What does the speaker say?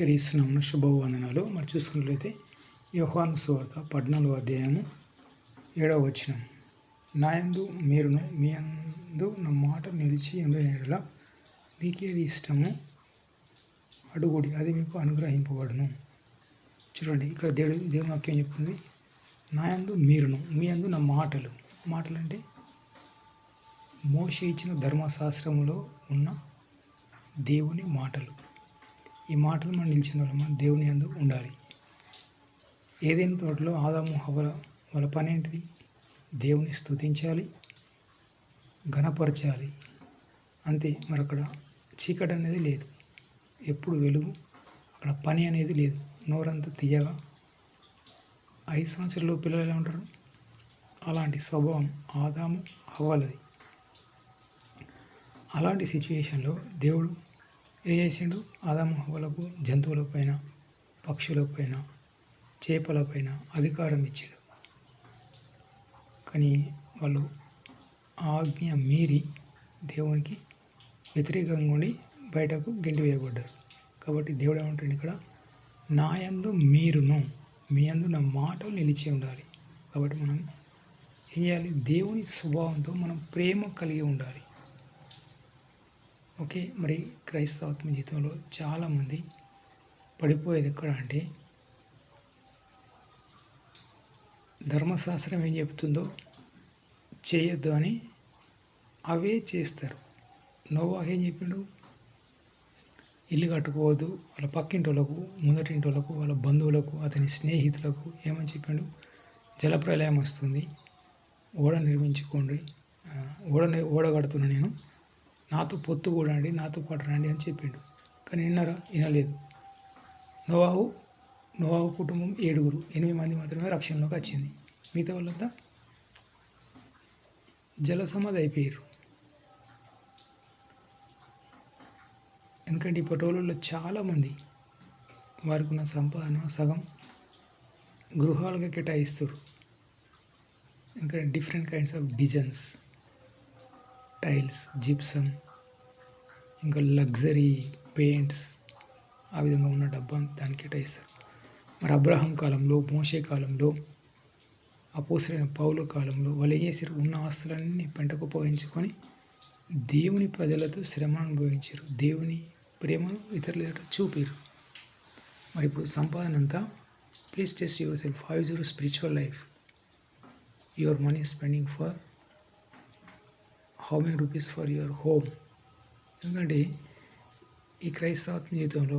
క్రీస్తునామమున శుభవందనాలు. మరి చూసుకున్నట్లయితే యోహాను సువార్త 14వ అధ్యాయము 7వ వచనం, నాయందు మీరును మీ అందు నా మాట నిలిచి ఉండిన యెడల మీకేది ఇష్టమో అడుగుడి, అది మీకు అనుగ్రహింపబడును. చూడండి, ఇక్కడ దేవుని వాక్యం చెప్తుంది, నాయందు మీరును మీ అందు నా మాటలు అంటే మోషే ఇచ్చిన ధర్మశాస్త్రములో ఉన్న దేవుని మాటలు. ఈ మాటలు మనం నిలిచిన మనం దేవుని యందు ఉండాలి. ఏదైనా తోటలో ఆదాము హవ్వల వాళ్ళ పని ఏంటిది? దేవుని స్తుతించాలి, ఘనపరచాలి, అంతే. మరి అక్కడ చీకటి అనేది లేదు, ఎప్పుడు వెలుగు, అక్కడ పని అనేది లేదు. నోరంతా తీయగా 5 సంవత్సరాలు పిల్లలు ఎలా ఉంటారు? అలాంటి స్వభావం ఆదాము హవ్వలది. అలాంటి సిచ్యువేషన్లో దేవుడు ఏం చేసిండు? ఆదాము హవ్వలకు జంతువులపైన, పక్షులపైన, చేపలపైన అధికారం ఇచ్చాడు. కానీ వాళ్ళు ఆజ్ఞ మీరి దేవునికి వ్యతిరేకంగా ఉండి బయటకు గెంటి వేయబడ్డారు. కాబట్టి దేవుడు ఏమంటాడు ఇక్కడ, నాయందు మీరును మీ అందు నా మాటలు నిలిచి ఉండాలి. కాబట్టి మనం ఏం చేయాలి? దేవుని స్వభావంతో మనం ప్రేమ కలిగి ఉండాలి. ఓకే. మరి క్రైస్తవాత్మ జీవితంలో చాలామంది పడిపోయేది ఎక్కడ అంటే, ధర్మశాస్త్రం ఏం చెప్తుందో చేయొద్దు అని అవే చేస్తారు. నోవాహు ఏం చెప్పిండు? ఇల్లు కట్టుకోవద్దు, వాళ్ళ పక్కింటోళ్ళకు, ముందటింటోళ్ళకు, వాళ్ళ బంధువులకు, అతని స్నేహితులకు ఏమని చెప్పిండు? జలప్రలయం వస్తుంది, ఓడ నిర్మించుకోండి, ఓడ కడుతున్నా నేను, నాతో పొత్తు కూడండి, నాతో పాటు రండి అని చెప్పిండు. కానీ విన్నారా? వినలేదు. నోవాహు కుటుంబం 8 మంది మాత్రమే రక్షణలోకి వచ్చింది. మిగతా వాళ్ళంతా జల సమాధి అయిపోయారు. ఎందుకంటే ఇప్పటి రోజుల్లో చాలామంది వారికి ఉన్న సంపాదన సగం గృహాలుగా కేటాయిస్తారు. ఎందుకంటే different kinds of designs, tiles, gypsum, ఇంకా లగ్జరీ పెయింట్స్, ఆ విధంగా ఉన్న డబ్బా దానికి కేటాయిస్తారు. మరి అబ్రహాం కాలంలో, మోషే కాలంలో, అపోస్తలుడైన పౌలు కాలంలో వాళ్ళు ఏం చేశారు? ఉన్న ఆస్తులన్నీ పెంటకు పోయించుకొని దేవుని ప్రజలతో శ్రమను అనుభవించారు, దేవుని ప్రేమను ఇతరుల ఎదుట చూపారు. మరి ఇప్పుడు సంపాదన అంతా, please test your self, how is your spiritual life? Your money spending for how many rupees for your home? ఎందుకంటే ఈ క్రైస్తవాత్మ జీవితంలో